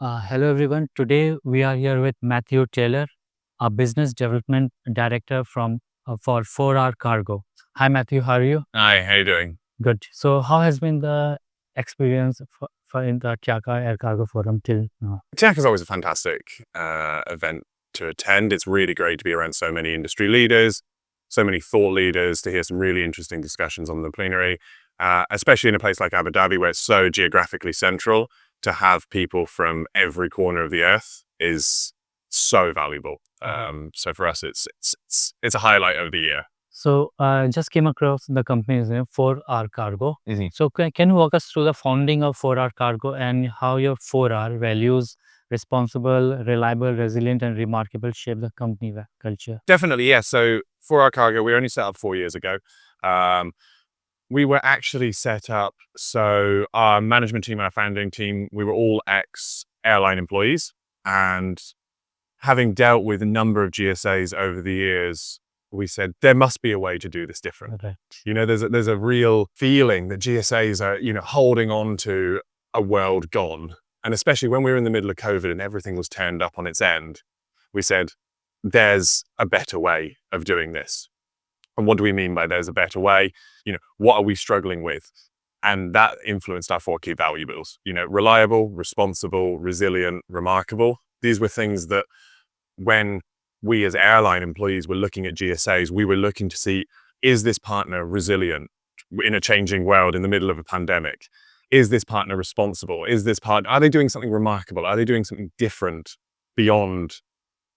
Hello everyone. Today we are here with Matthew Taylor, a business development director for 4RCargo. Hi Matthew, how are you? Hi, how you doing? Good. So how has been the experience for in the Chaka Air Cargo Forum till now? Tech is always a fantastic event to attend. It's really great to be around so many industry leaders, so many thought leaders, to hear some really interesting discussions on the plenary, especially in a place like Abu Dhabi where it's so geographically central. To have people from every corner of the earth is so valuable. So for us, it's a highlight of the year. So just came across the company's name 4RCargo. Mhm. So can you walk us through the founding of 4RCargo and how your 4R values responsible, reliable, resilient, and remarkable shape the company culture? Definitely, yeah. So 4RCargo, we only set up 4 years ago. We were actually set up, so our management team, our founding team, we were all ex-airline employees. And having dealt with a number of GSAs over the years, we said, there must be a way to do this different. Right. There's a real feeling that GSAs are, holding on to a world gone. And especially when we were in the middle of COVID and everything was turned up on its end, we said, there's a better way of doing this. And what do we mean by there's a better way? What are we struggling with? And that influenced our 4 key valuables. Reliable, responsible, resilient, remarkable. These were things that when we as airline employees were looking at GSAs, we were looking to see, is this partner resilient in a changing world in the middle of a pandemic? Is this partner responsible? Are they doing something remarkable? Are they doing something different beyond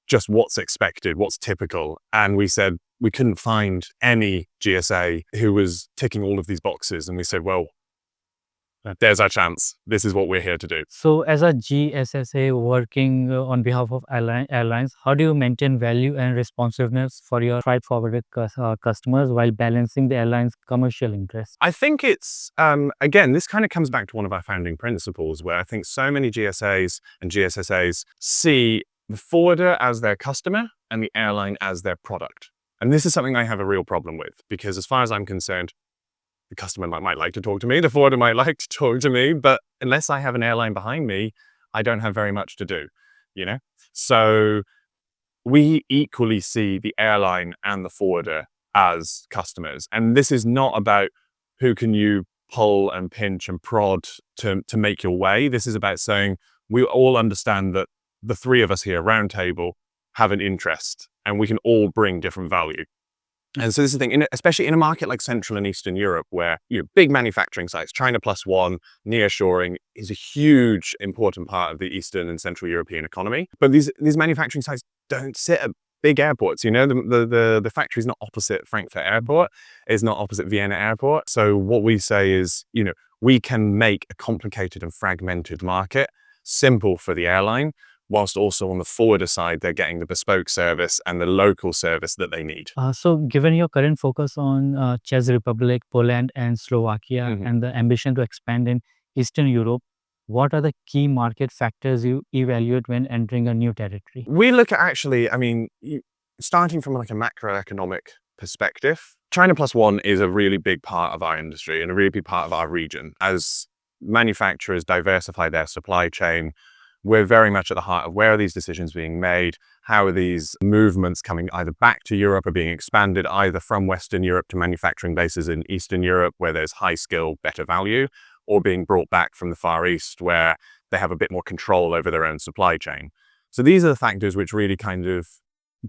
just what's expected, what's typical? And we said, we couldn't find any GSA who was ticking all of these boxes. And we said, well, there's our chance. This is what we're here to do. So as a GSSA working on behalf of airlines, how do you maintain value and responsiveness for your freight forwarded customers while balancing the airline's commercial interests? I think it's, again, this kind of comes back to one of our founding principles, where I think so many GSAs and GSSAs see the forwarder as their customer and the airline as their product. And this is something I have a real problem with, because as far as I'm concerned, the customer might like to talk to me, the forwarder might like to talk to me, but unless I have an airline behind me, I don't have very much to do, So we equally see the airline and the forwarder as customers. And this is not about who can you pull and pinch and prod to make your way. This is about saying we all understand that the three of us here round table have an interest and we can all bring different value. And so this is the thing, especially in a market like Central and Eastern Europe, where big manufacturing sites, China +1, nearshoring is a huge important part of the Eastern and Central European economy. But these manufacturing sites don't sit at big airports. The factory is not opposite Frankfurt Airport, is not opposite Vienna Airport. So what we say is, we can make a complicated and fragmented market simple for the airline, whilst also on the forwarder side, they're getting the bespoke service and the local service that they need. So given your current focus on Czech Republic, Poland, and Slovakia, and the ambition to expand in Eastern Europe, what are the key market factors you evaluate when entering a new territory? We look at starting from like a macroeconomic perspective, China +1 is a really big part of our industry and a really big part of our region. As manufacturers diversify their supply chain, we're very much at the heart of where are these decisions being made? How are these movements coming either back to Europe or being expanded either from Western Europe to manufacturing bases in Eastern Europe where there's high skill, better value, or being brought back from the Far East where they have a bit more control over their own supply chain. So these are the factors which really kind of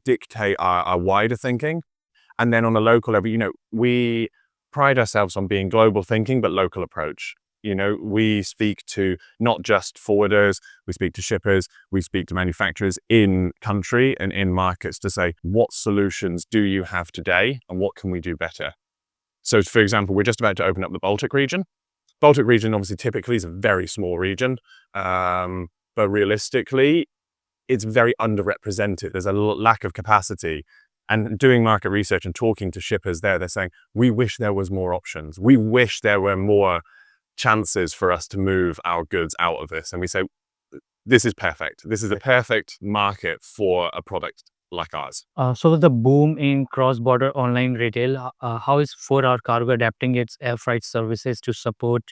dictate our wider thinking. And then on a local level, we pride ourselves on being global thinking, but local approach. We speak to not just forwarders, we speak to shippers, we speak to manufacturers in country and in markets to say, what solutions do you have today and what can we do better? So for example, we're just about to open up the Baltic region. Baltic region obviously typically is a very small region, but realistically, it's very underrepresented. There's a lack of capacity. And doing market research and talking to shippers there, they're saying, we wish there was more options. We wish there were more chances for us to move our goods out of this. And we say, this is perfect. This is a perfect market for a product like ours. So with the boom in cross-border online retail, how is 4RCargo adapting its air freight services to support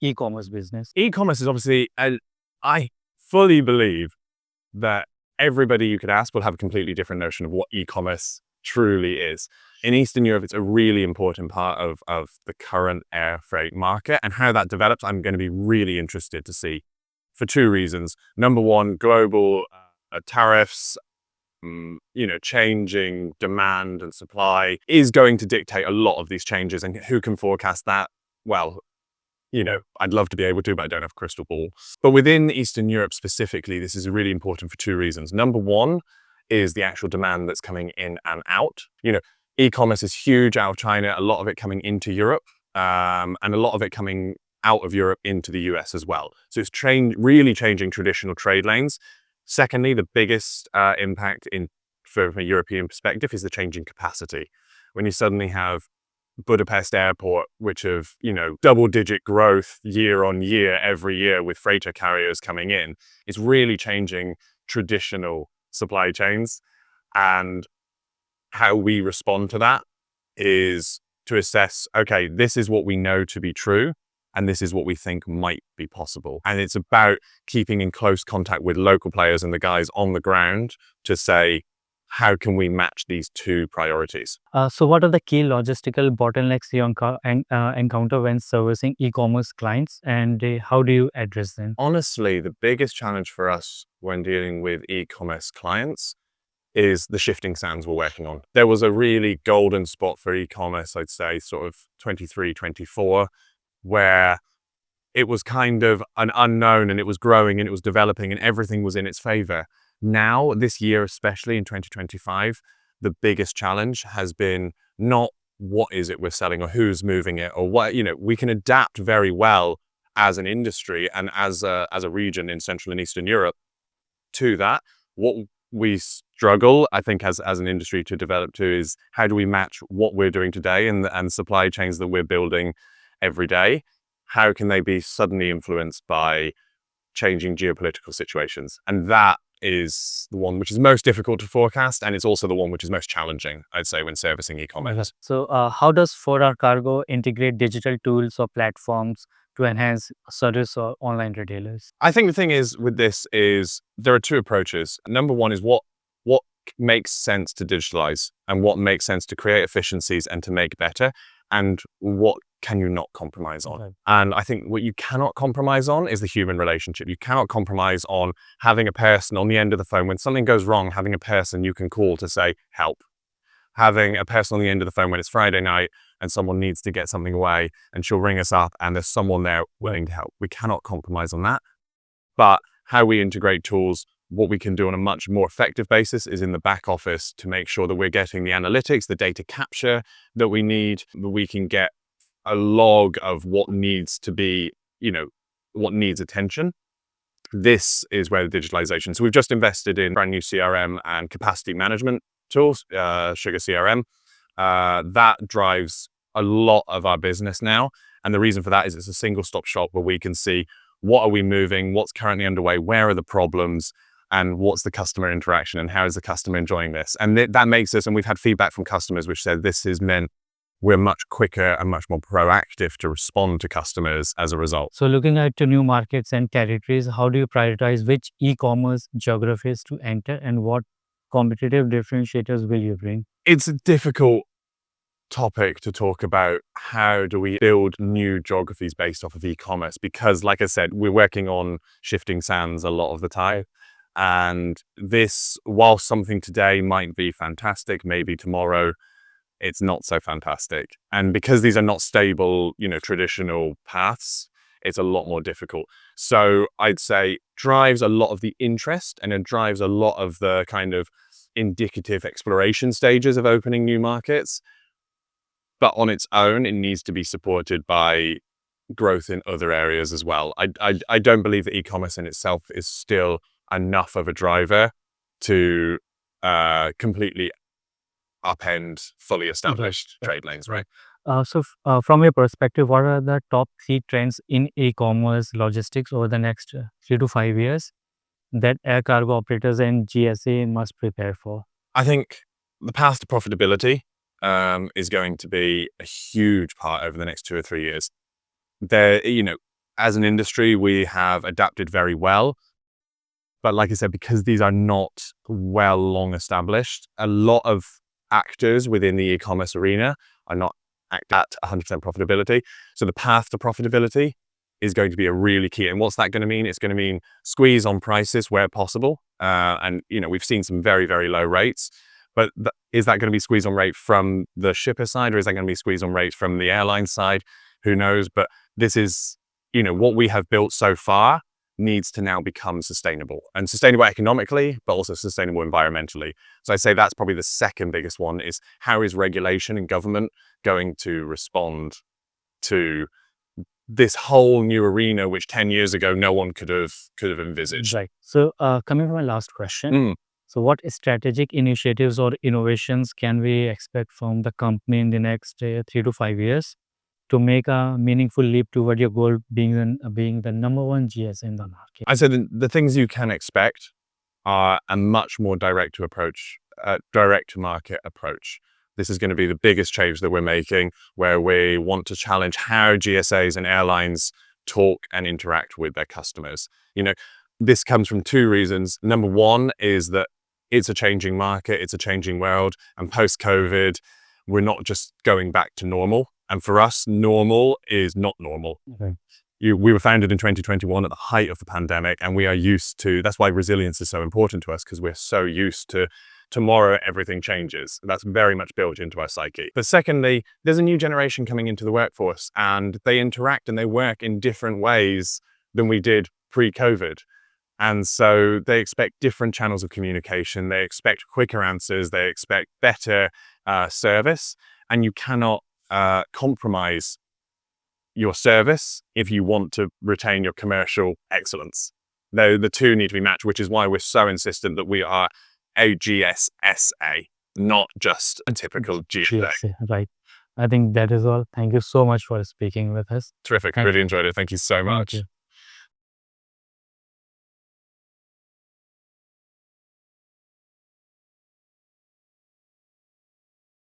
e-commerce business? E-commerce is obviously, I fully believe that everybody you could ask will have a completely different notion of what e-commerce truly is. In Eastern Europe, it's a really important part of the current air freight market, and how that develops, I'm going to be really interested to see for two reasons. Number one, global tariffs, changing demand and supply is going to dictate a lot of these changes, and who can forecast that? Well, I'd love to be able to, but I don't have a crystal ball. But within Eastern Europe specifically, this is really important for two reasons. Number one is the actual demand that's coming in and out. E-commerce is huge out of China, a lot of it coming into Europe, and a lot of it coming out of Europe into the US as well. So it's really changing traditional trade lanes. Secondly, the biggest impact from a European perspective is the changing capacity. When you suddenly have Budapest airport, which have, double-digit growth year on year, every year with freighter carriers coming in, it's really changing traditional supply chains. And how we respond to that is to assess, okay, this is what we know to be true, and this is what we think might be possible. And it's about keeping in close contact with local players and the guys on the ground to say, how can we match these two priorities? So what are the key logistical bottlenecks you encounter when servicing e-commerce clients, and how do you address them? Honestly, the biggest challenge for us when dealing with e-commerce clients is the shifting sands we're working on. There was a really golden spot for e-commerce, I'd say, sort of 23, 24, where it was kind of an unknown, and it was growing and it was developing and everything was in its favor. Now, this year, especially in 2025, the biggest challenge has been not what is it we're selling or who's moving it or what, we can adapt very well as an industry and as a region in Central and Eastern Europe to that. What we struggle, I think, as an industry to develop to is how do we match what we're doing today and supply chains that we're building every day? How can they be suddenly influenced by changing geopolitical situations? And that is the one which is most difficult to forecast, and it's also the one which is most challenging, I'd say, when servicing e-commerce. So how does 4RCargo integrate digital tools or platforms to enhance service or online retailers? I think the thing is with this is there are two approaches. Number one is what makes sense to digitalize and what makes sense to create efficiencies and to make better, and what can you not compromise on? Okay. And I think what you cannot compromise on is the human relationship. You cannot compromise on having a person on the end of the phone when something goes wrong, having a person you can call to say, help. Having a person on the end of the phone when it's Friday night and someone needs to get something away and she'll ring us up and there's someone there willing to help. We cannot compromise on that. But how we integrate tools, what we can do on a much more effective basis is in the back office to make sure that we're getting the analytics, the data capture that we need, that we can get a log of what needs to be, what needs attention. This is where the digitalization. So we've just invested in brand new CRM and capacity management tools, Sugar CRM. That drives a lot of our business now. And the reason for that is it's a single stop shop where we can see what are we moving, what's currently underway, where are the problems, and what's the customer interaction and how is the customer enjoying this? And that makes us, and we've had feedback from customers which said this has meant we're much quicker and much more proactive to respond to customers as a result. So looking at the new markets and territories, how do you prioritize which e-commerce geographies to enter and what competitive differentiators will you bring? It's a difficult topic to talk about. How do we build new geographies based off of e-commerce? Because like I said, we're working on shifting sands a lot of the time. And this, while something today might be fantastic, maybe tomorrow it's not so fantastic. And because these are not stable, traditional paths, it's a lot more difficult. So I'd say drives a lot of the interest and it drives a lot of the kind of indicative exploration stages of opening new markets. But on its own, it needs to be supported by growth in other areas as well. I don't believe that e-commerce in itself is still enough of a driver to completely upend fully established trade lanes, right? So from your perspective, what are the top 3 trends in e-commerce logistics over the next 3 to 5 years that air cargo operators and GSA must prepare for? I think the path to profitability is going to be a huge part over the next 2 or 3 years. There, as an industry, we have adapted very well But like I said, because these are not long established, a lot of actors within the e-commerce arena are not at 100% profitability. So the path to profitability is going to be a really key. And what's that going to mean? It's going to mean squeeze on prices where possible. And we've seen some very, very low rates. But is that going to be squeeze on rate from the shipper side, or is that going to be squeeze on rate from the airline side? Who knows? But this is, what we have built so far needs to now become sustainable, and sustainable economically, but also sustainable environmentally. So I'd say that's probably the second biggest one, is how is regulation and government going to respond to this whole new arena, which 10 years ago, no one could have envisaged. Right. So coming to my last question. So what strategic initiatives or innovations can we expect from the company in the next 3 to 5 years to make a meaningful leap toward your goal being the number one GS in the market? I said the things you can expect are a much more direct to market approach. This is going to be the biggest change that we're making, where we want to challenge how GSAs and airlines talk and interact with their customers. This comes from two reasons. Number one is that it's a changing market, it's a changing world, and post-COVID, we're not just going back to normal. And for us, normal is not normal. Okay. We were founded in 2021 at the height of the pandemic, and we are used to, that's why resilience is so important to us, because we're so used to tomorrow everything changes. That's very much built into our psyche. But secondly, there's a new generation coming into the workforce, and they interact and they work in different ways than we did pre-COVID. And so they expect different channels of communication. They expect quicker answers. They expect better service. And you cannot compromise your service if you want to retain your commercial excellence. The two need to be matched, which is why we're so insistent that we are a GSSA, not just a typical GSA. Right. I think that is all. Thank you so much for speaking with us. Terrific. Really enjoyed it. Thank you so much. Thank you.